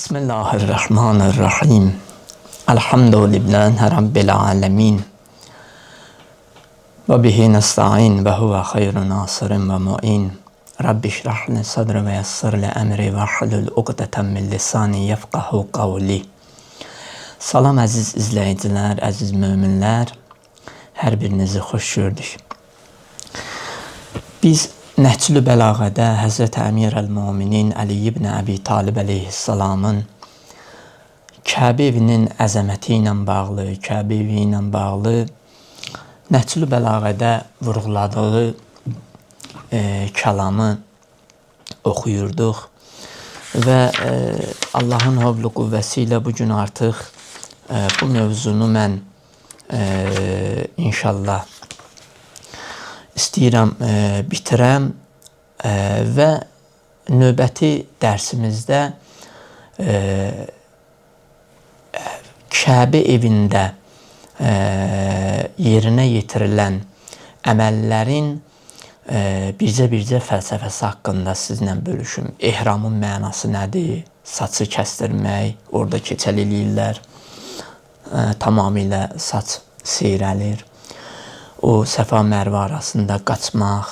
Bismillahirrahmanirrahim. Elhamdülillahi Rabbil alemin. Ve bihi nesta'in ve huve hayru nasirin ve mu'in. Rabbi şrahli sadri ve yassirli emri ve hlul uqdeten min lisani yefqahu qavli. Salam əziz izləyicilər, əziz möminlər. Hər birinizi xoş gördük. Biz Nəhcül Bəlağədə Həzrəti Əmir əl-Müminin Əli ibn Əbi Talib əleyhissalamın Kəbə evinin əzəməti ilə bağlı, Kəbə evi ilə bağlı Nəhcül Bəlağədə vurğuladığı kəlamı oxuyurduq və Allahın havlu qüvvəsi ilə bugün artıq bu mövzunu mən inşallah istəyirəm bitirəm və növbəti dərsimizdə Kəbə evində yerinə yetirilən əməllərin bircə fəlsəfəsi haqqında sizlə bölüşüm. Ehramın mənası nədir? Saçı kəsdirmək, orada keçəl eləyirlər. Tamamilə saç seyrəlir. O Səfa Mərvə arasında qaçmaq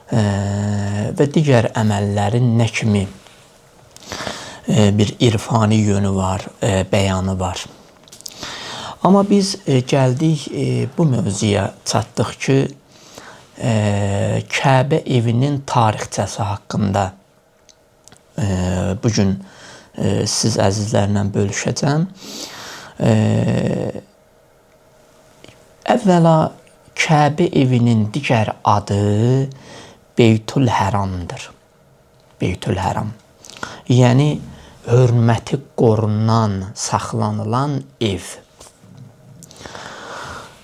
və digər əməllərin nə kimi bir irfani yönü var, bəyanı var. Amma biz gəldik bu mövzuya çatdıq ki, Kəbə evinin tarixçəsi haqqında bugün siz əzizlərlə bölüşəcəm. Əvvəla Kəbə evinin digər adı Beytül Həramdır. Beytül Həram. Yəni, hörməti qorunan, saxlanılan ev.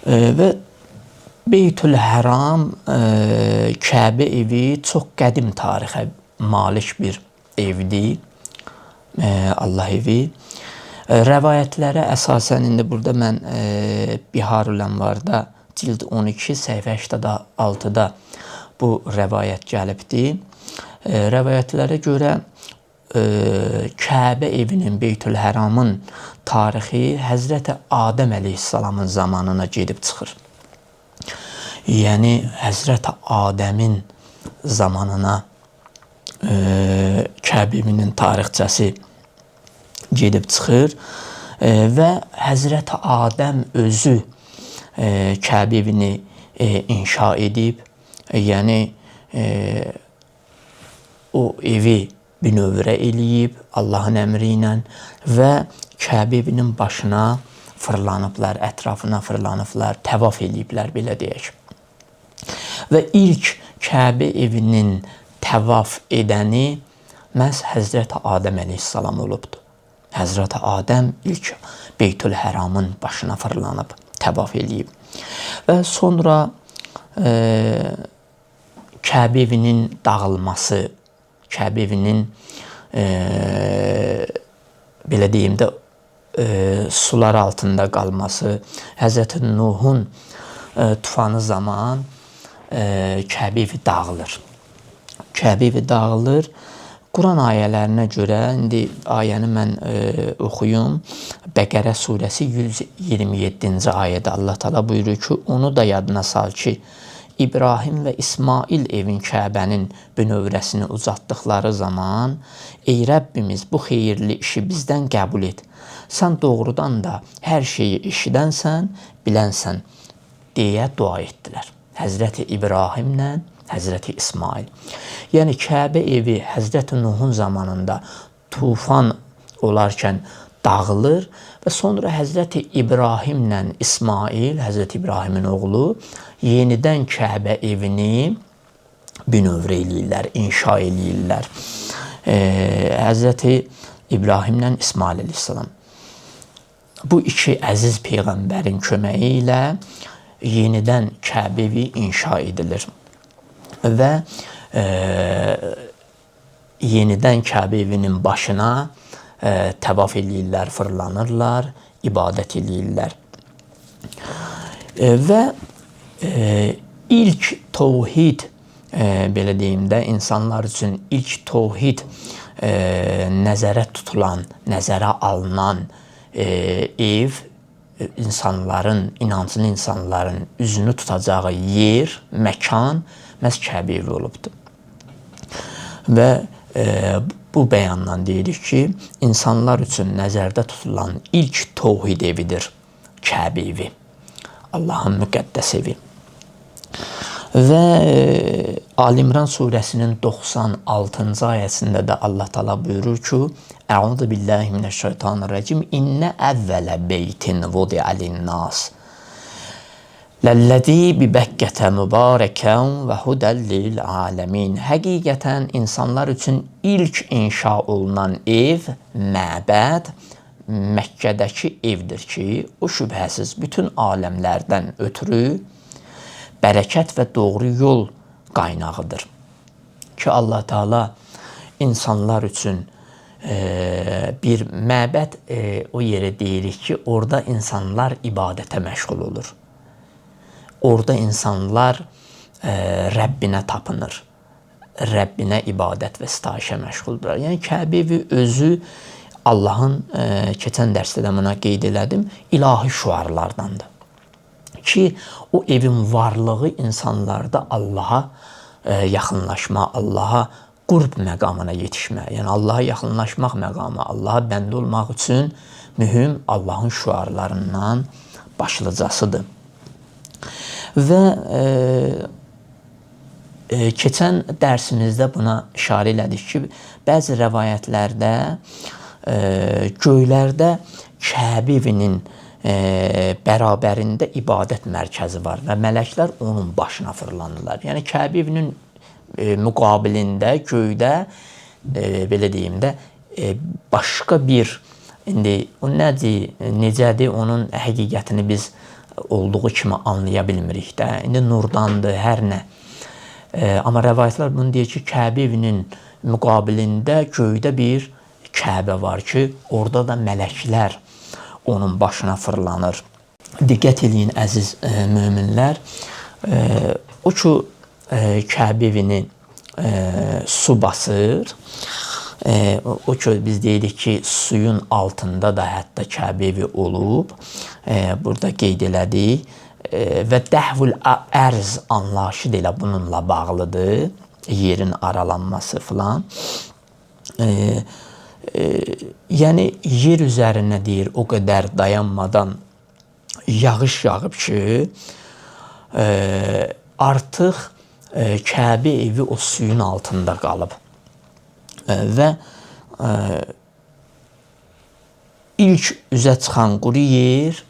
Və Beytül Həram, Kəbə evi çox qədim tarixə malik bir evdir. Allah evi. Rəvayətlərə əsasən, indi burada mən Biharul Ənvarda cild 12, səhifə 86-da bu rəvayət gəlibdir. Rəvayətlərə görə Kəbə evinin, Beytül Həramın tarixi Həzrəti Adəm əleyhissalamın zamanına gedib çıxır. Yəni, Həzrəti Adəmin zamanına Kəbə evinin tarixçəsi gedib çıxır və Həzrəti Adəm özü Kəbə evini inşa edib, yəni o evi bünövrə eləyib Allahın əmri ilə və Kəbə evinin başına fırlanıblar, ətrafına fırlanıblar, təvaf eləyiblər, belə deyək. Və ilk Kəbə evinin təvaf edəni məhz Həzrəti Adəm əleyhissalam olubdur. Həzrəti Adəm ilk Beytül Həramın başına fırlanıb, təvaf eləyib. Və sonra Kəbə evinin dağılması, Kəbə evinin belə deyim də sular altında qalması, Həzrəti Nuhun tufanı zaman Kəbə evi dağılır. Kəbə evi dağılır. Quran ayələrinə görə, indi ayəni mən oxuyum. Bəqərə surəsi 127-ci ayədə Allah Teala buyurur ki, onu da yadına sal ki, İbrahim və İsmail evin Kəbənin bünövrəsini uzatdıqları zaman, ey Rəbbimiz, bu xeyirli işi bizdən qəbul et. Sən doğrudan da hər şeyi eşidənsən, bilənsən, deyə dua etdilər. Həzrəti İbrahimlə Həzrəti İsmail. Yəni, Kəbə evi Həzrəti Nuhun zamanında tufan olarkən dağılır və sonra Həzrəti İbrahimlə İsmail, Həzrəti İbrahimin oğlu, yenidən Kəbə evini bünövrə eləyirlər, inşa eləyirlər. Həzrəti İbrahimlə İsmail əleyhissalam. Bu iki əziz peyğəmbərin köməyi ilə yenidən Kəbə evi inşa edilir. Və yenidən Kəbə evinin başına təvaf eləyirlər, fırlanırlar, ibadət eləyirlər. Və ilk təvhid, belə deyim də, insanlar üçün ilk təvhid nəzərə tutulan, nəzərə alınan ev insanların, inanclı insanların üzünü tutacağı yer, məkan məhz Kəbə evi olubdur. Və bu bəyandan deyirik ki, insanlar üçün nəzərdə tutulan ilk təvhid evidir Kəbə evi. Allahın müqəddəs evi. Və Ali İmran surəsinin 96-cı ayəsində də Allah Taala buyurur ki: "Əuzu billahi mineşşeytanirracim. İnne evvele beytin vudi'a lin-nas. Lellezî bi Bekkete mübareken ve huden lil alemin." Həqiqətən insanlar üçün ilk inşa olunan ev, məbəd Məkkədəki evdir ki, o şübhəsiz bütün aləmlərdən ötürü bərəkət və doğru yol qaynağıdır. Ki Allah Teala insanlar üçün bir məbəd o yerə deyirik ki, orada insanlar ibadətə məşğul olur. Orada insanlar Rəbbinə tapınır. Rəbbinə ibadət və sitayişə məşğuldur. Yəni Kəbə evi özü Allahın, keçən dərsdə də buna qeyd elədim, ilahi şüarlardandır. Ki o evin varlığı insanlarda Allaha yaxınlaşma, Allaha qurb məqamına yetişmə, yəni Allaha yaxınlaşmaq məqamı, Allaha bəndə olmaq üçün mühüm Allahın şüarlarından başlıcasıdır. Və keçən dərsimizdə buna işarə elədik ki, bəzi rəvayətlərdə göylərdə Kəbə evinin bərabərində ibadət mərkəzi var və mələklər onun başına fırlanırlar. Yəni Kəbə evinin müqabilində göydə belə deyim də başqa bir, indi o nədir, necədir, onun həqiqətini biz olduğu kimi anlaya bilmirik də. İndi nurdandır, hər nə. Amma rəvayətlər bunu deyir ki, Kəbə evinin müqabilində göydə bir Kəbə var ki, orada da mələklər onun başına fırlanır. Diqqət eləyin əziz möminlər. O ki, Kəbə evini su basır. O ki, biz deyirik ki, suyun altında da hətta Kəbə evi olub. Burada qeyd elədik. Və dəhvül ərz anlayışı da elə bununla bağlıdır. Yerin aralanması filan. Yəni yer üzərinə deyir o qədər dayanmadan yağış yağıb ki, artıq Kəbə evi o suyun altında qalıb. Və ilk üzə çıxan quru yer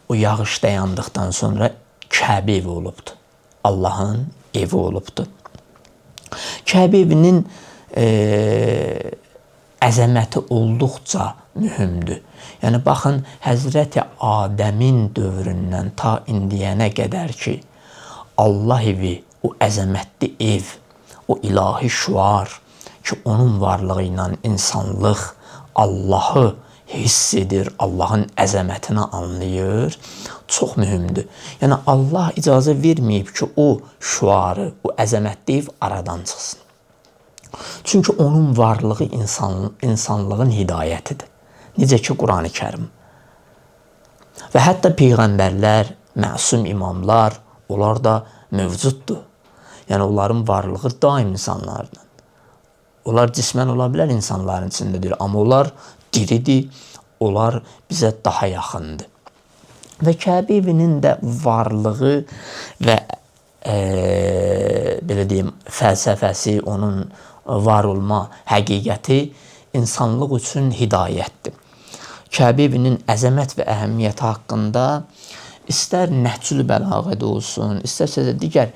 o yağış dayandıqdan sonra Kəbə evi olubdur. Allahın evi olubdur. Kəbə evinin əzəməti olduqca mühümdür. Yəni baxın, Həzrəti Adəmin dövründən ta indiyənə qədər ki, Allah evi, o əzəmətli ev, o ilahi şüar ki, onun varlığı ilə insanlıq Allahı hiss edir, Allahın əzəmətini anlayır, çox mühümdür. Yəni Allah icazə verməyib ki, o şüarı, o əzəmətli ev aradan çıxsın. Çünki onun varlığı insanlığın hidayətidir. Necə ki, Qur'an-ı Kərim. Və hətta peyğəmbərlər, məsum imamlar, onlar da mövcuddur. Yəni, onların varlığı daim insanlardan. Onlar cismən ola bilər insanların içindədir, amma onlar diridir, onlar bizə daha yaxındır. Və Kəbə evinin də varlığı və belə deyim, fəlsəfəsi, onun var olma həqiqəti insanlıq üçün hidayətdir. Kəbə evinin əzəmət və əhəmiyyəti haqqında istər Nəhcül Bəlağədə olsun, istərsə də digər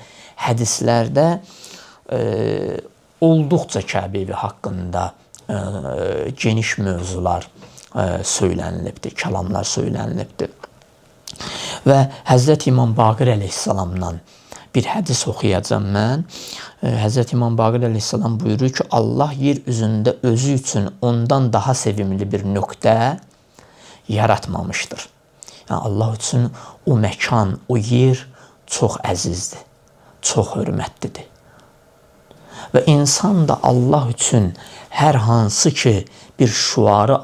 hədislərdə olduqca Kəbə evi haqqında geniş mövzular söylənilibdir, kəlamlar söylənilibdir. Və Həzrət İmam Baqir əleyhissalamdan bir hədis oxuyacam mən. Həzrət İmam Baqir əleyhissalam buyurur ki, Allah yer üzündə özü üçün ondan daha sevimli bir nöqtə yaratmamışdır. Yəni Allah üçün o məkan, o yer çox əzizdir, çox hörmətlidir. Və insan da Allah üçün hər hansı ki bir şüarı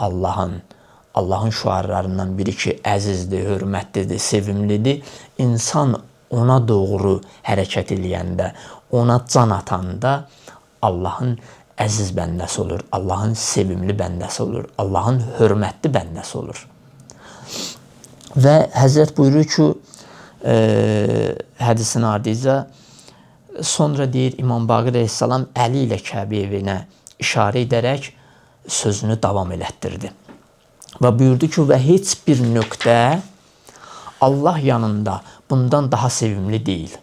Allahın şüarlarından biri ki, əzizdir, hörmətlidir, sevimlidir. İnsan ona doğru hərəkət eləyəndə, ona can atanda Allahın əziz bəndəsi olur, Allahın sevimli bəndəsi olur, Allahın hörmətli bəndəsi olur. Və Həzrət buyurur ki, hədisin ardınca, sonra deyir İmam Baqir əleyhissalam əli ilə Kəbə evinə işarə edərək sözünü davam elətdirdi. Və buyurdu ki, və heç bir nöqtə Allah yanında bundan daha sevimli deyil.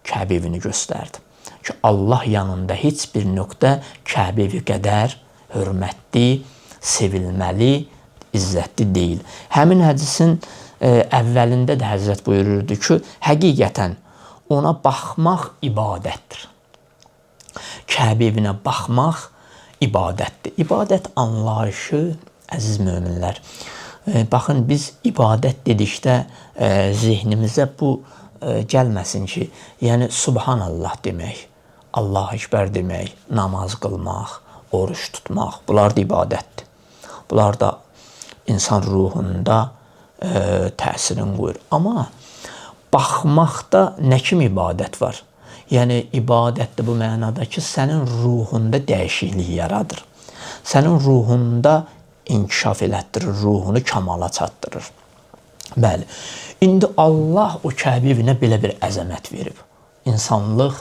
Kəbə evini göstərdi. Ki Allah yanında heç bir nöqtə Kəbə evi qədər hörmətli, sevilməli, izzətli deyil. Həmin hədisin əvvəlində də Həzrət buyururdu ki, həqiqətən ona baxmaq ibadətdir. Kəbə evinə baxmaq ibadətdir. İbadət anlayışı, əziz möminlər, baxın biz ibadət dedikdə zehnimizə bu gəlməsin ki, yəni Subhanallah demək, Allah-u Ekber demək, namaz qılmaq, oruç tutmaq, bunlar da ibadətdir. Bunlar da insan ruhunda təsirin qoyur. Amma baxmaqda nə kimi ibadət var? Yəni, ibadət də bu mənada ki, sənin ruhunda dəyişiklik yaradır. Sənin ruhunda inkişaf elətdirir, ruhunu kamala çatdırır. Bəli, indi Allah o Kəbə evinə belə bir əzəmət verib. İnsanlıq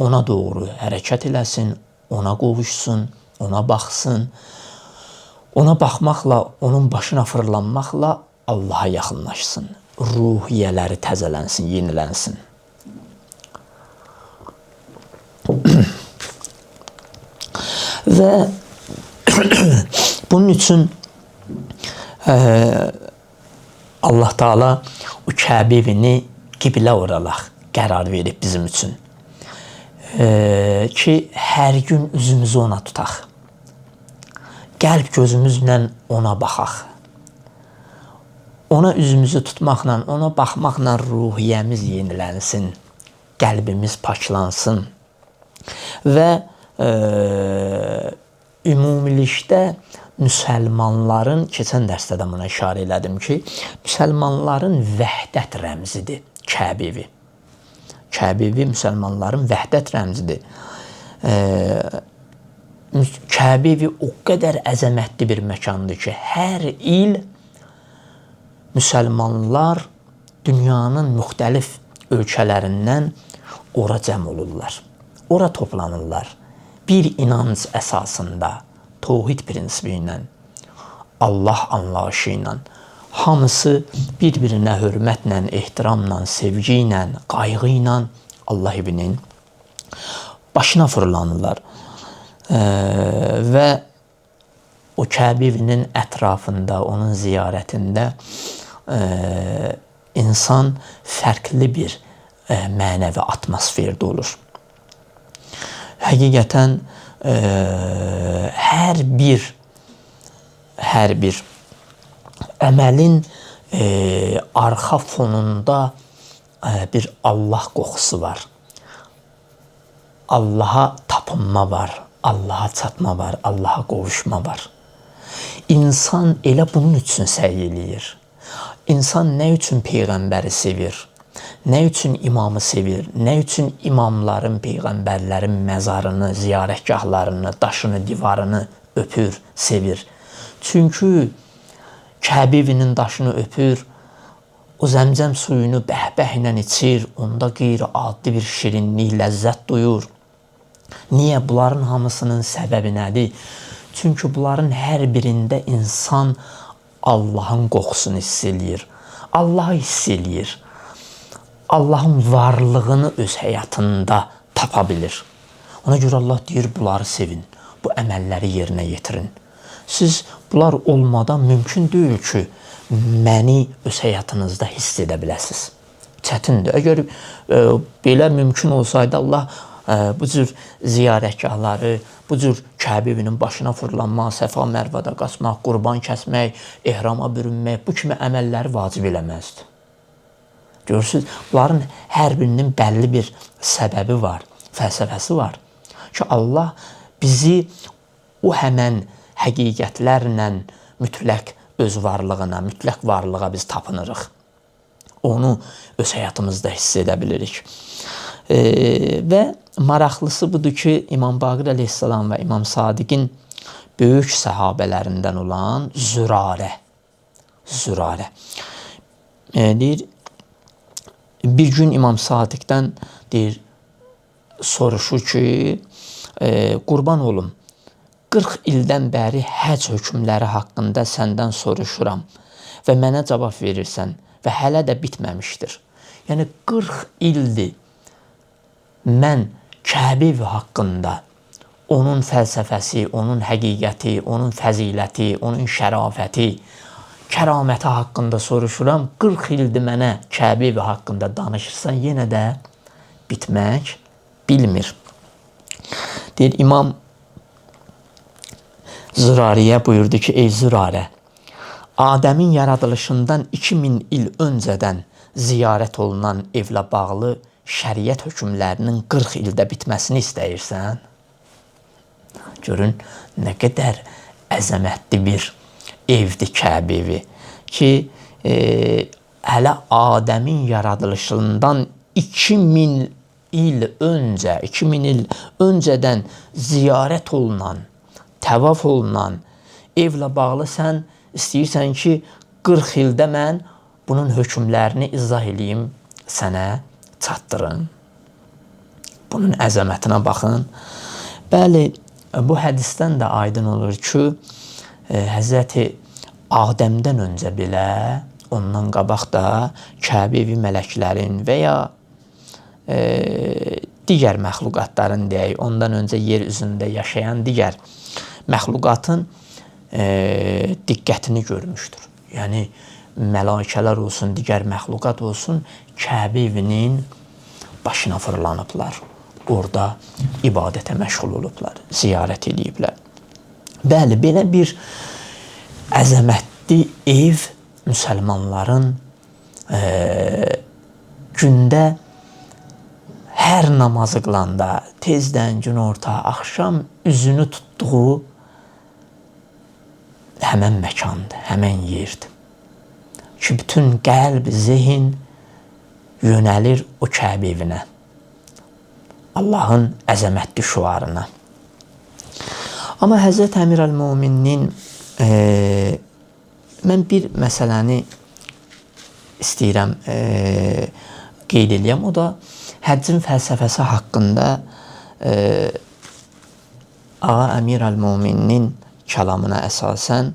ona doğru hərəkət eləsin, ona qovuşsun, ona baxsın. Ona baxmaqla, onun başına fırlanmaqla Allaha yaxınlaşsın. Ruhiyyələri təzələnsin, yenilənsin. Və bunun üçün Allah Teala o Kəbə evini qiblə oralaq qərar verib bizim üçün. Ki, hər gün üzümüzü ona tutaq. Qəlb gözümüzlə ona baxaq. Ona üzümüzü tutmaqla, ona baxmaqla ruhiyyəmiz yenilənsin, qəlbimiz paklansın. Və ümumilikdə müsəlmanların, keçən dərsdə də buna işarə elədim ki, müsəlmanların vəhdət rəmzidir Kəbə evi. Kəbə evi müsəlmanların vəhdət rəmzidir. Kəbə evi o qədər əzəmətli bir məkandır ki, hər il müsəlmanlar dünyanın müxtəlif ölkələrindən ora cəm olurlar. Ora toplanırlar. Bir inanc əsasında, təvhid prinsipi ilə, Allah anlayışı ilə, hamısı bir-birinə hörmətlə, ehtiramla, sevgi ilə, qayğı ilə Allah evinin başına fırlanırlar. Və o Kəbə evinin ətrafında, onun ziyarətində insan fərqli bir mənəvi atmosferdə olur. Həqiqətən hər bir əməlin arxa fonunda bir Allah qoxusu var. Allaha tapınma var, Allaha çatma var, Allaha qovuşma var. İnsan elə bunun üçün səy eləyir. İnsan nə üçün Peyğəmbəri sevir? Nə üçün imamı sevir? Nə üçün imamların, peyğəmbərlərin məzarını, ziyarətgahlarını, daşını, divarını öpür, sevir? Çünki Kəbə evinin daşını öpür, o zəmzəm suyunu bəhbəh ilə içir, onda qeyri-adi bir şirinlik, ləzzət duyur. Niyə? Bunların hamısının səbəbi nədir? Çünki bunların hər birində insan Allahın qoxusunu hiss eləyir. Allahı hiss eləyir. Allahın varlığını öz həyatında tapa bilir. Ona görə Allah deyir, bunları sevin, bu əməlləri yerinə yetirin. Siz bunlar olmadan mümkün deyil ki, məni öz həyatınızda hiss edə biləsiniz. Çətindir. Əgər belə mümkün olsaydı Allah bu cür ziyarətgahları, bu cür Kəbə evinin başına fırlanmaq, Səfa Mərvədə qaçmaq, qurban kəsmək, ehrama bürünmək, bu kimi əməlləri vacib eləməzdi. Görürsünüz, bunların hər birinin bəlli bir səbəbi var, fəlsəfəsi var. ki, Allah bizi o həmən həqiqətlərlə mütləq öz varlığına, mütləq varlığa biz tapınırıq. Onu öz həyatımızda hiss edə bilirik. Və maraqlısı budur ki, İmam Baqir əleyhissalam və İmam Sadiqin böyük səhabələrindən olan Zürarə deyir, bir gün İmam Sadiqdən deyir, soruşur ki, qurban olum, 40 ildən bəri həc hökmləri haqqında səndən soruşuram və mənə cavab verirsən və hələ də bitməmişdir. Yəni 40 ildir mən Kəbə haqqında, onun fəlsəfəsi, onun həqiqəti, onun fəziləti, onun şərafəti, kəraməti haqqında soruşuram. 40 ildir mənə Kəbə haqqında danışırsan, yenə də bitmək bilmir. Deyir, İmam Zürariyə buyurdu ki, ey Zürarə, Adəmin yaradılışından 2000 il öncədən ziyarət olunan evlə bağlı şəriət hökmlərinin 40 ildə bitməsini istəyirsən? Görün, nə qədər əzəmətli bir evdir Kəbə evi ki, hələ Adəmin yaradılışından 2000 il öncədən ziyarət olunan, təvaf olunan evlə bağlı sən istəyirsən ki, 40 ildə mən bunun hökmlərini izah edeyim, sənə çatdırın. Bunun əzəmətinə baxın. Bəli, bu hədisdən də aydın olur ki, Həzrəti Adəmdən öncə belə, ondan qabaq da Kəbə evi mələklərin və ya digər məxluqatların deyək, ondan öncə yer üzündə yaşayan digər məxluqatın diqqətini görmüşdür. Yəni, mələkələr olsun, digər məxluqat olsun, Kəbə evinin başına fırlanıblar. Orada ibadətə məşğul olublar, ziyarət ediblər. Bəli, belə bir əzəmətli ev müsəlmanların gündə hər namazı qılanda, tezdən, günorta, axşam üzünü tutduğu həmən məkandır, həmən yerdir. Ki, bütün qəlb, zehin yönəlir o Kəbə evinə, Allahın əzəmətli şüarına. Amma Həzrət Əmir əl-Möminin mən bir məsələni istəyirəm qeyd edəyəm. O da həccin fəlsəfəsi haqqında Ağa Əmir əl-Möminin kəlamına əsasən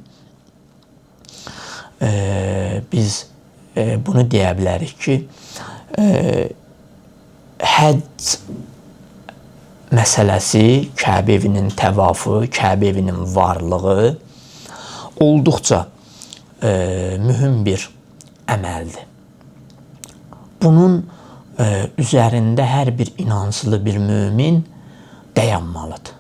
biz bunu deyə bilərik ki, həcc məsələsi, Kəbə evinin təvafı, Kəbə evinin varlığı olduqca mühüm bir əməldir. Bunun üzərində hər bir inancılı bir mömin dayanmalıdır.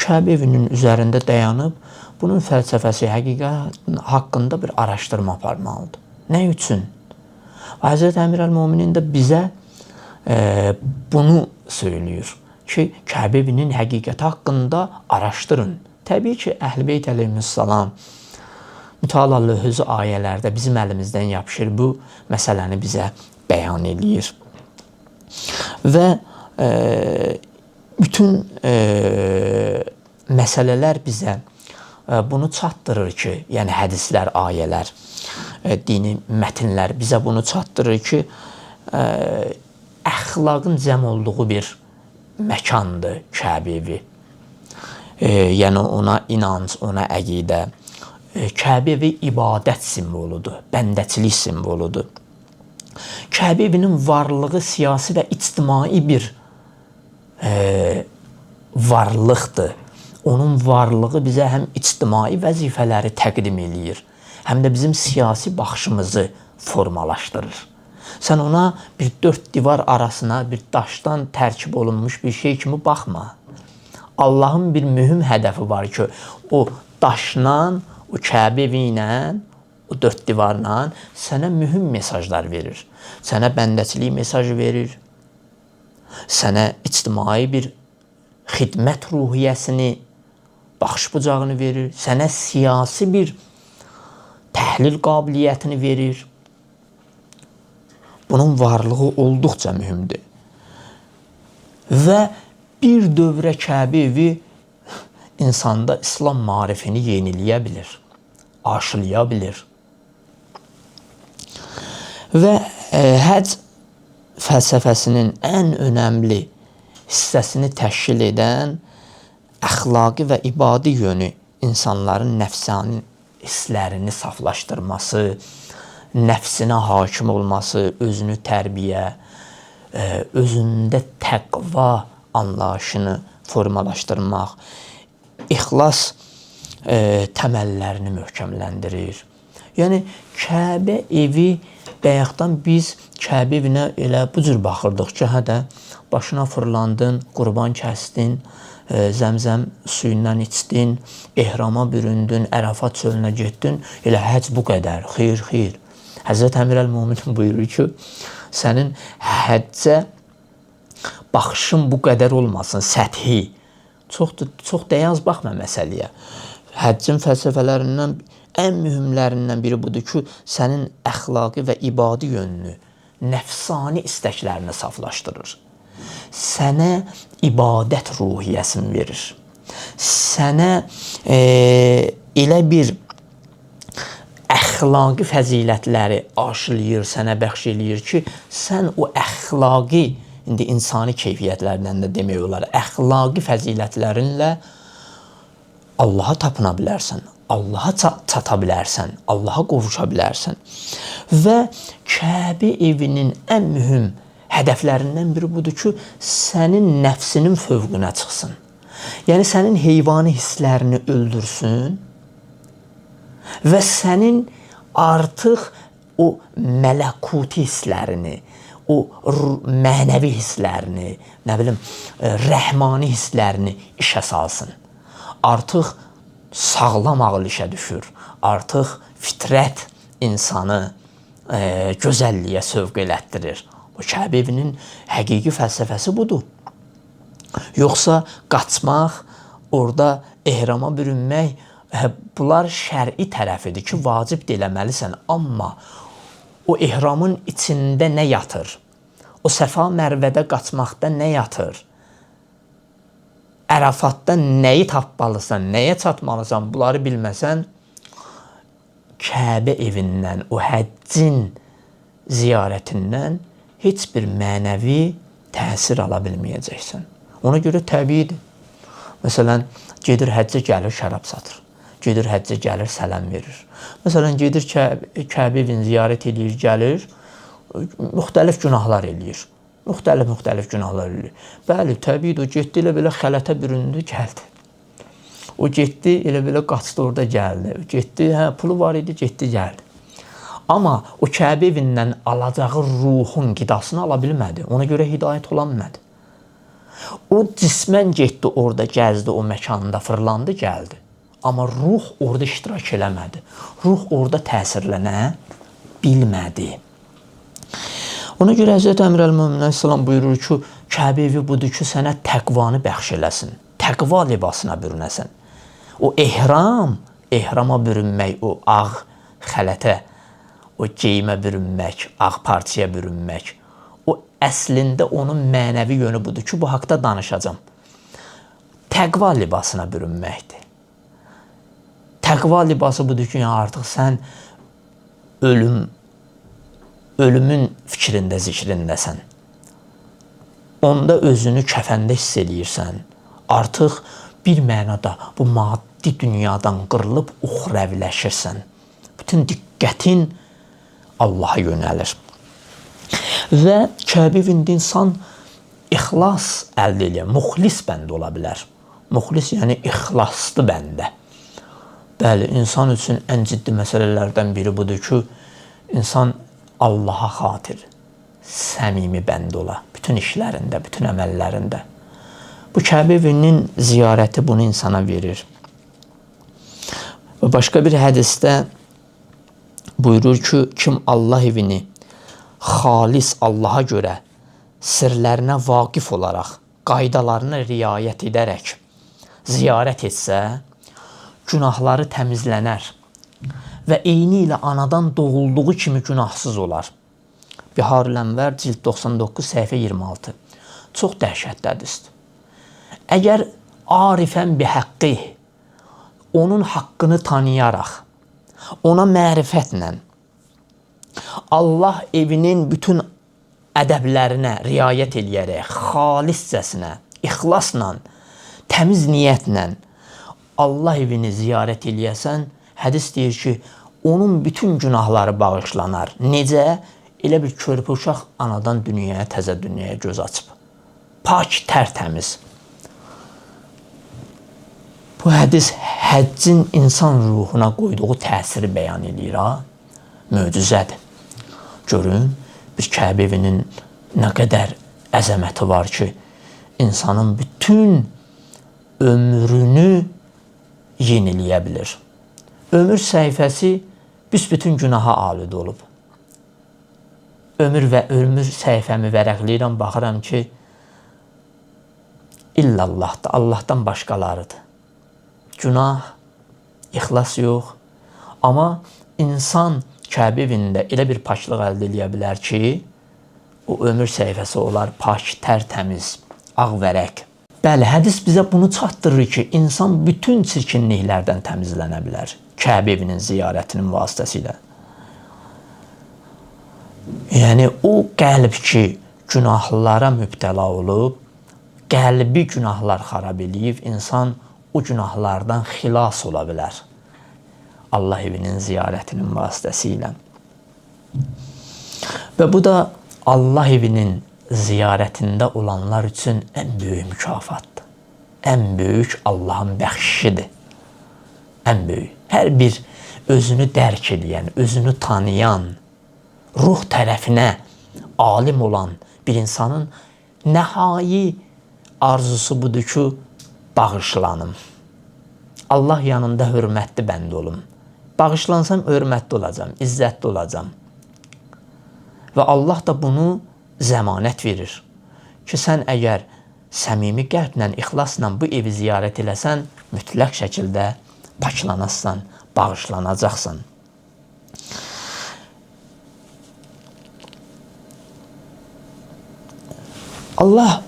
Kəbə evinin üzərində dayanıb, bunun fəlsəfəsi, həqiqət haqqında bir araşdırma aparmalıdır. Nə üçün? Həzrət Əmir əl-Möminin də bizə bunu söylüyor ki, Kəbə evinin həqiqəti haqqında araşdırın. Təbii ki, Əhl-i Beyt əleyhissalam mütəallı özü ayələrdə bizim əlimizdən yapışır, bu məsələni bizə bəyan edir. Və bütün məsələlər bizə bunu çatdırır ki, yəni hədislər, ayələr, dini mətnlər bizə bunu çatdırır ki, əxlaqın cəm olduğu bir məkandır Kəbə evi. Yəni ona inanc, ona əqidə. Kəbə evi ibadət simvoludur, bəndəçilik simvoludur. Kəbə evinin varlığı siyasi və ictimai bir varlıqdır. Onun varlığı bizə həm ictimai vəzifələri təqdim edir, həm də bizim siyasi baxışımızı formalaşdırır. Sən ona bir dörd divar arasına bir daşdan tərkib olunmuş bir şey kimi baxma. Allahın bir mühüm hədəfi var ki, o daşla, o Kəbə evi ilə, o dörd divarla sənə mühüm mesajlar verir. Sənə bəndəçilik mesajı verir, sənə ictimai bir xidmət ruhiyyəsini, baxış bucağını verir. Sənə siyasi bir təhlil qabiliyyətini verir. Bunun varlığı olduqca mühümdür. Və bir dövrə Kəbə evi insanda İslam marifini yeniləyə bilir, aşılaya bilir. Və həcc fəlsəfəsinin ən önəmli hissəsini təşkil edən əxlaqi və ibadi yönü insanların nəfsani hisslərini saflaşdırması, nəfsinə hakim olması, özünü tərbiyə, özündə təqva anlayışını formalaşdırmaq, ixlas təməllərini möhkəmləndirir. Yəni, Kəbə evi bayaqdan biz Kəbə evinə elə bu cür baxırdıq ki, hədə başına fırlandın, qurban kəsdin, zəmzəm suyundan içdin, ehrama büründün, Ərəfat çölünə getdin, elə həcc bu qədər, xeyr, xeyr. Həzrət Əmir Əl-Möminin buyurur ki, sənin həccə baxışın bu qədər olmasın, səthi. Çox dəyaz baxma məsələyə. Həccin fəlsəfələrindən ən mühümlərindən biri budur ki, sənin əxlaqi və ibadi yönünü, nəfsani istəklərini saflaşdırır. Sənə ibadət ruhiyyəsini verir. Sənə elə bir əxlaqi fəzilətləri aşılayır, sənə bəxş eləyir ki, sən o əxlaqi, indi insani keyfiyyətlərdən də demək olar, əxlaqi fəzilətlərinlə Allaha tapına bilərsən, Allaha çata bilərsən, Allaha qovuşa bilərsən. Və Kəbə evinin ən mühüm hədəflərindən biri budur ki, sənin nəfsinin fövqünə çıxsın. Yəni, sənin heyvani hisslərini öldürsün və sənin artıq o mələkuti hisslərini, o mənəvi hisslərini, nə bilim, rəhmani hisslərini işə salsın. Artıq sağlam ağıl işə düşür. Artıq fitrət insanı gözəlliyə sövq elətdirir. O Kəbə evinin həqiqi fəlsəfəsi budur. Yoxsa qaçmaq, orada ehrama bürünmək, bunlar şər'i tərəfidir ki, vacib eləməlisən. Amma o ehramın içində nə yatır? O Səfa Mərvədə qaçmaqda nə yatır? Ərəfatda nəyi tapmalısan, nəyə çatmalısan, bunları bilməsən, Kəbə evindən, o həccin ziyarətindən heç bir mənəvi təsir ala bilməyəcəksən. Ona görə təbiidir. Məsələn, gedir həccə gəlir, şərab satır. Gedir həccə gəlir, sələm verir. Məsələn, gedir Kəbə evini ziyarət edir, gəlir, müxtəlif günahlar eləyir. Müxtəlif günahlar eləyir. Bəli, təbiidir, o getdi, elə belə xələtə büründü, gəldi. O getdi, elə belə qaçdı, orada gəldi. Getdi, pulu var idi, getdi, gəldi. Amma o Kəbə evindən alacağı ruhun qidasını ala bilmədi. Ona görə hidayət ola bilmədi. O cismən getdi, orada gəzdi, o məkanda fırlandı, gəldi. Amma ruh orada iştirak eləmədi. Ruh orada təsirlənə bilmədi. Ona görə Həzrət Əmir Əl-Möminin Əsələm buyurur ki, Kəbə evi budur ki, sənə təqvanı bəxş eləsin. Təqva libasına bürünəsən. O ehrama bürünmək, o ağ xələtə, o geyimə bürünmək, ağ parçaya bürünmək. O əslində onun mənəvi yönü budur ki, bu haqda danışacağım. Təqva libasına bürünməkdir. Təqva libası budur ki, artıq sən ölümün fikrində, zikrindəsən. Onda özünü kəfəndə hiss eləyirsən. Artıq bir mənada bu maddi dünyadan qırılıb uxrəviləşirsən. Bütün diqqətin Allaha yönəlir. Və Kəbə evində insan ixlas əldə edir, muxlis bəndə ola bilər. Muxlis yəni ixlaslı bəndə. Bəli, insan üçün ən ciddi məsələlərdən biri budur ki, insan Allaha xatir, səmimi bəndə ola, bütün işlərində, bütün əməllərində. Bu Kəbə evinin ziyarəti bunu insana verir. Və başqa bir hədisdə buyurur ki, kim Allah evini xalis Allaha görə sirlərinə vaqif olaraq qaydalarına riayət edərək ziyarət etsə, günahları təmizlənər və eyni ilə anadan doğulduğu kimi günahsız olar. Biharul Ənvər cild 99 səhifə 26. Çox dəhşətli hədisdir. Əgər arifən bi haqqi, onun haqqını tanıyaraq, ona mərifətlə, Allah evinin bütün ədəblərinə riayət eləyərək, xaliscəsinə, ixlasla, təmiz niyyətlə Allah evini ziyarət eləyəsən, hədis deyir ki, onun bütün günahları bağışlanar. Necə? Elə bir körpə uşaq anadan dünyaya, təzə dünyaya göz açıb. Pak, tərtəmiz. Bu hədis həccin insan ruhuna qoyduğu təsiri bəyan edir. Möcüzədir. Görün, bir Kəbə evinin nə qədər əzəməti var ki, insanın bütün ömrünü yeniləyə bilir. Ömür səhifəsi büsbütün günaha aludə olub. Ömür səhifəmi vərəqləyirəm, baxıram ki, illallahdır, Allahdan başqalarıdır. Günah, ixlas yox. Amma insan Kəbə evində elə bir paklıq əldə edə bilər ki, o ömür səhifəsi olar pak, tərtəmiz, ağ vərəq. Bəli, hədis bizə bunu çatdırır ki, insan bütün çirkinliklərdən təmizlənə bilər Kəbə evinin ziyarətinin vasitəsilə. Yəni, o qəlb ki, günahlara mübtəla olub, qəlbi günahlar xarab eləyib, insan o günahlardan xilas ola bilər Allah evinin ziyarətinin vasitəsilə. Və bu da Allah evinin ziyarətində olanlar üçün ən böyük mükafatdır. Ən böyük Allahın bəxşişidir. Ən böyük. Hər bir özünü dərk edən, özünü tanıyan, ruh tərəfinə alim olan bir insanın nəhai arzusu budur ki, bağışlanım. Allah yanında hörmətli bəndə olum. Bağışlansam hörmətli olacam, izzətli olacam. Və Allah da bunu zəmanət verir ki, sən əgər səmimi qəlblə, ixlasla bu evi ziyarət eləsən, mütləq şəkildə paklanasan, bağışlanacaqsan. Allah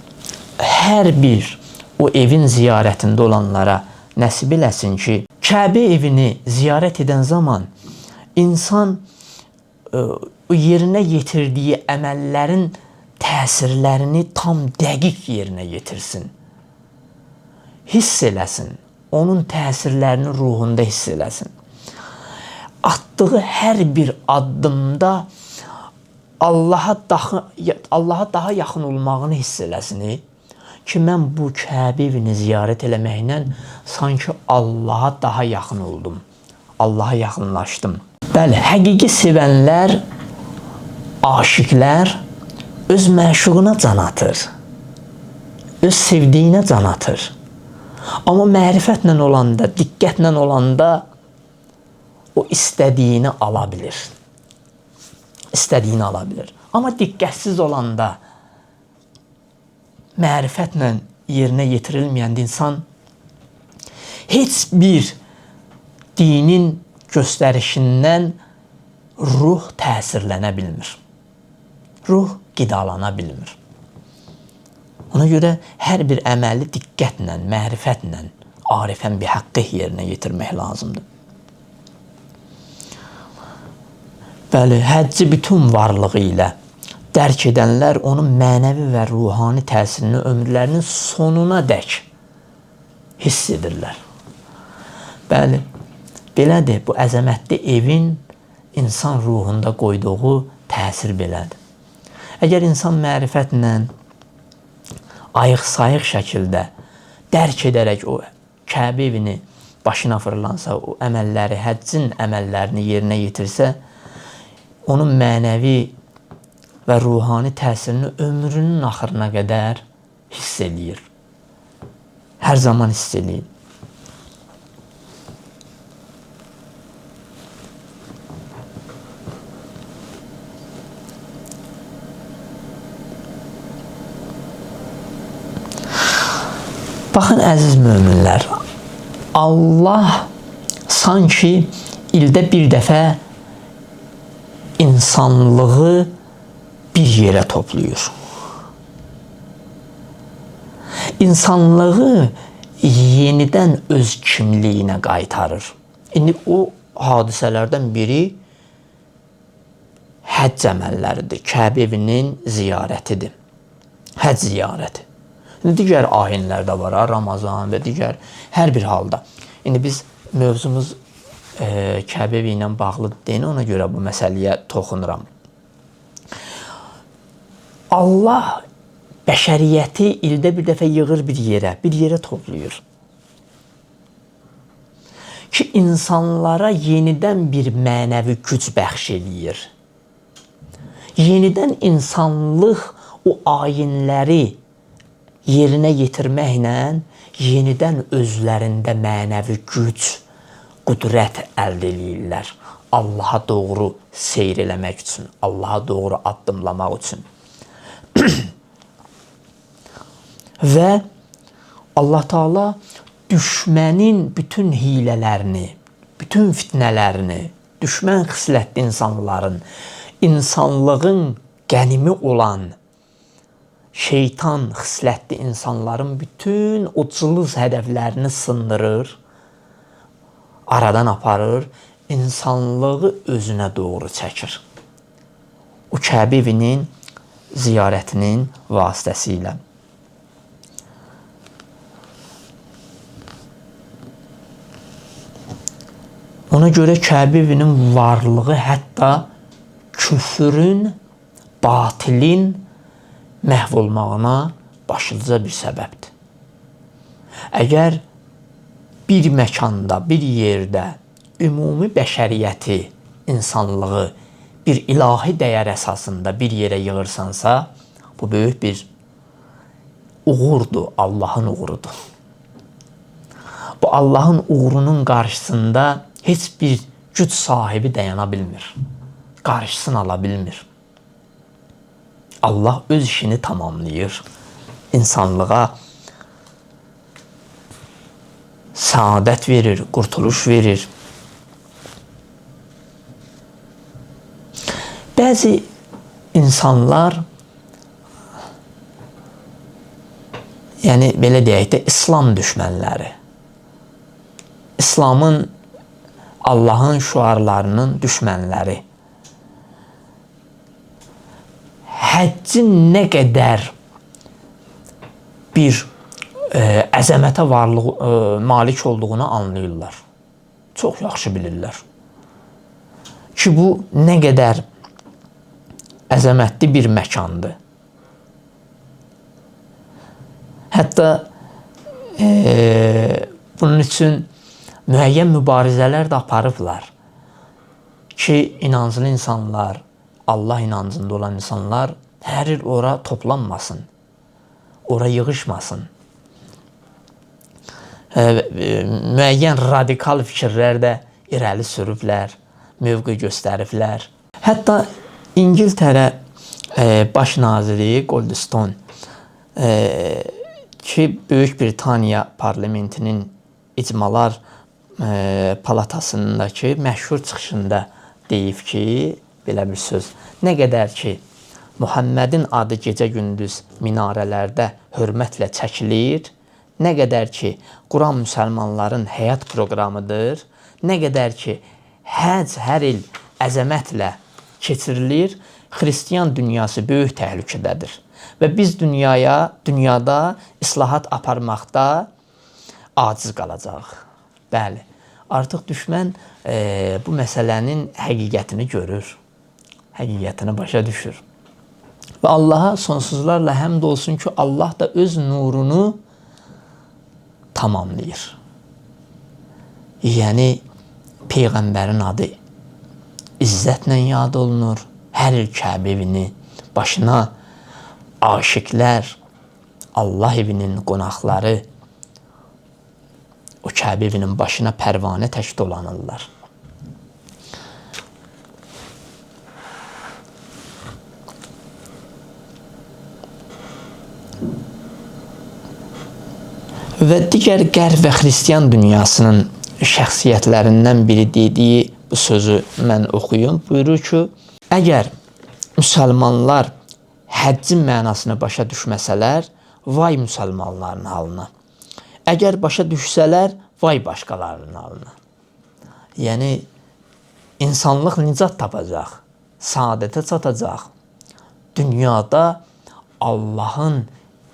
hər bir o evin ziyarətində olanlara nəsib eləsin ki, Kəbə evini ziyarət edən zaman insan yerinə yetirdiyi əməllərin təsirlərini tam dəqiq yerinə yetirsin. Hiss eləsin, onun təsirlərini ruhunda hiss eləsin. Atdığı hər bir addımda Allaha daha yaxın olmağını hiss eləsin ki, mən bu Kəbə evini ziyarət eləməklə sanki Allaha daha yaxın oldum, Allaha yaxınlaşdım. Bəli, həqiqi sevənlər, aşiqlər öz məşuquna can atır, öz sevdiyinə can atır. Amma mərifətlə olanda, diqqətlə olanda o istədiyini ala bilir. İstədiyini ala bilir. Amma diqqətsiz olanda, mərifətlə yerinə yetirilməyəndə insan heç bir dinin göstərişindən ruh təsirlənə bilmir. Ruh qidalana bilmir. Ona görə hər bir əməli diqqətlə, mərifətlə, arifən bi haqqı yerinə yetirmək lazımdır. Bəli, həcci bütün varlığı ilə dərk edənlər onun mənəvi və ruhani təsirini ömürlərinin sonuna dək hiss edirlər. Bəli, belədir, bu əzəmətli evin insan ruhunda qoyduğu təsir belədir. Əgər insan mərifətlə, ayıq-sayıq şəkildə dərk edərək o Kəbə evini başına fırlansa, o əməlləri, həccin əməllərini yerinə yetirsə, onun mənəvi və ruhani təsirini ömrünün axırına qədər hiss eləyir. Hər zaman hiss eləyir. Baxın əziz möminlər, Allah sanki ildə bir dəfə insanlığı bir yerə toplayır. İnsanlığı yenidən öz kimliyinə qaytarır. İndi o hadisələrdən biri həcc əməlləridir, Kəbə evinin ziyarətidir, həcc ziyarəti. İndi digər ayinlər də var, Ramazan və digər hər bir halda. İndi biz mövzumuz Kəbə evi ilə bağlı deyil, ona görə bu məsələyə toxunuram. Allah bəşəriyyəti ildə bir dəfə yığır bir yerə toplayır. Ki, insanlara yenidən bir mənəvi güc bəxş eləyir. Yenidən insanlıq o ayinləri yerinə yetirməklə yenidən özlərində mənəvi güc, qüdrət əldə edirlər. Allaha doğru seyr eləmək üçün, Allaha doğru addımlamaq üçün. Və Allah Taala düşmənin bütün hilələrini, bütün fitnələrini, düşmən xislətli insanların, insanlığın qənimi olan şeytan xislətli insanların bütün o cılız hədəflərini sındırır, aradan aparır, insanlığı özünə doğru çəkir. O Kəbə evinin ziyarətinin vasitəsilə. Ona görə Kəbə evinin varlığı hətta küfrün, batilin məhv olmağına başlıca bir səbəbdir. Əgər bir məkanda, bir yerdə ümumi bəşəriyyəti, insanlığı bir ilahi dəyər əsasında bir yerə yığırsansa, bu böyük bir uğurdur, Allahın uğurudur. Bu Allahın uğurunun qarşısında heç bir güc sahibi dayana bilmir, qarşısını ala bilmir. Allah öz işini tamamlayır, insanlığa saadət verir, qurtuluş verir. Bəzi insanlar, yəni belə deyək də, İslam düşmənləri, İslamın, Allahın şüarlarının düşmənləri, həccin nə qədər bir əzəmətə malik olduğunu anlayırlar. Çox yaxşı bilirlər ki, bu nə qədər əzəmətli bir məkandır. Hətta bunun üçün müəyyən mübarizələr də aparıblar ki, inanclı insanlar, Allah inancında olan insanlar hər il ora toplanmasın, ora yığışmasın. Müəyyən radikal fikirlər də irəli sürüblər, mövqe göstəriblər. Hətta İngiltərə baş naziri Goldstone ki, Böyük Britaniya parlamentinin icmalar palatasındakı məşhur çıxışında deyib ki, belə bir söz, nə qədər ki, Muhammedin adı gecə-gündüz minarələrdə hörmətlə çəkilir, nə qədər ki, Quran müsəlmanların həyat proqramıdır, nə qədər ki, həcc hər il əzəmətlə keçirilir, xristiyan dünyası böyük təhlükədədir. Və biz dünyada islahat aparmaqda aciz qalacaq. Bəli, artıq düşmən bu məsələnin həqiqətini görür, həqiqətini başa düşür. Və Allaha sonsuzlarla həmd olsun ki, Allah da öz nurunu tamamlayır. Yəni, Peyğəmbərin adı izzətlə yad olunur. Hər il Kəbə evini başına aşiqlər, Allah evinin qonaqları o Kəbə evinin başına pərvanə tək dolanırlar. Və digər qərb və xristian dünyasının şəxsiyyətlərindən biri dediyi bu sözü mən oxuyum. Buyurur ki, əgər müsəlmanlar həccin mənasını başa düşməsələr, vay müsəlmanların halına. Əgər başa düşsələr, vay başqalarının halına. Yəni, insanlıq nicat tapacaq, saadətə çatacaq. Dünyada Allahın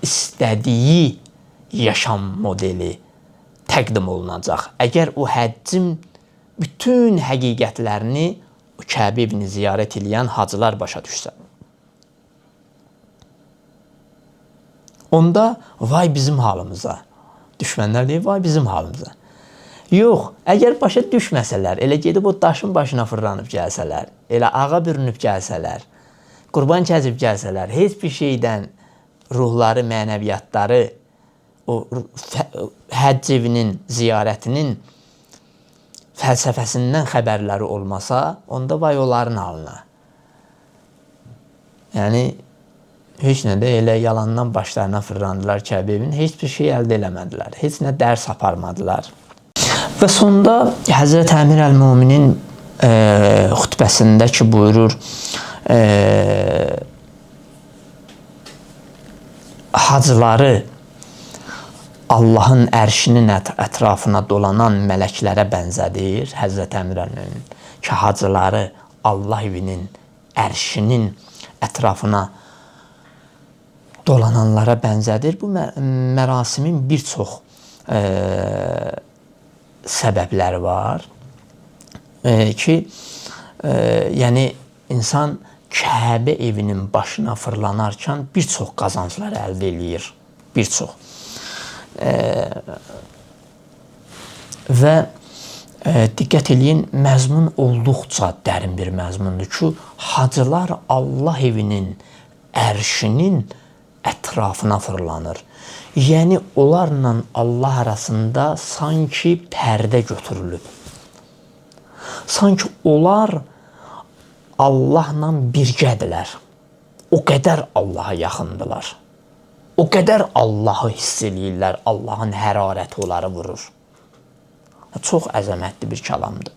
istədiyi yaşam modeli təqdim olunacaq. Əgər o həccin bütün həqiqətlərini o Kəbə ibn ziyarət edən hacılar başa düşsə. Onda vay bizim halımıza. Düşmənlər deyir, vay bizim halımıza. Yox, əgər başa düşməsələr, elə gedib o daşın başına fırlanıb gəlsələr, elə ağa bürünüb gəlsələr, qurban kəsib gəlsələr, heç bir şeydən ruhları, mənəviyyatları, o həcc evinin, ziyarətinin fəlsəfəsindən xəbərləri olmasa, onda vay onların halına. Yəni, heç nə də elə yalandan başlarına fırlandılar Kəbə evinin, heç bir şey əldə eləmədilər, heç nə dərs aparmadılar. Və sonda Həzrət Əmir Əl-Möminin xütbəsində ki, buyurur, hacıları Allahın ərşinin ətrafına dolanan mələklərə bənzədir Həzrət Əmir Əl-Mömin ki, hacıları Allah evinin ərşinin ətrafına dolananlara bənzədir. Bu mərasimin bir çox səbəbləri var ki, yəni insan Kəbə evinin başına fırlanarkən bir çox qazanclar əldə eləyir. Bir çox. Və diqqət eləyin, məzmun olduqca dərin bir məzmundur ki, hacılar Allah evinin ərşinin ətrafına fırlanır. Yəni, onlarla Allah arasında sanki pərdə götürülüb. Sanki onlar Allahla birgədirlər. O qədər Allaha yaxındılar. O qədər Allahı hiss eləyirlər, Allahın hərarəti onları vurur. Çox əzəmətli bir kəlamdır.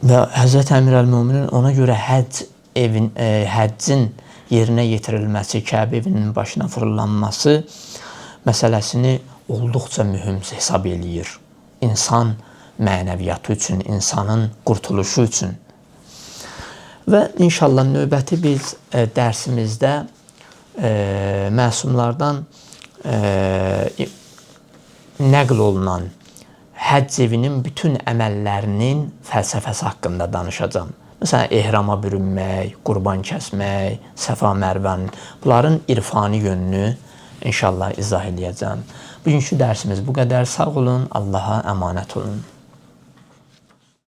Və Həzrət Əmir Əl-Möminin ona görə həccin yerinə yetirilməsi, Kəbə evinin başına fırlanması məsələsini olduqca mühüm hesab eləyir. İnsan mənəviyyatı üçün, insanın qurtuluşu üçün. Və inşallah növbəti biz dərsimizdə məsumlardan nəql olunan həcc evinin bütün əməllərinin fəlsəfəsi haqqında danışacağım. Məsələn, ehrama bürünmək, qurban kəsmək, Səfa Mərvənin, bunların irfani yönünü inşallah izah edəcəm. Bugünkü dərsimiz bu qədər. Sağ olun, Allaha əmanət olun.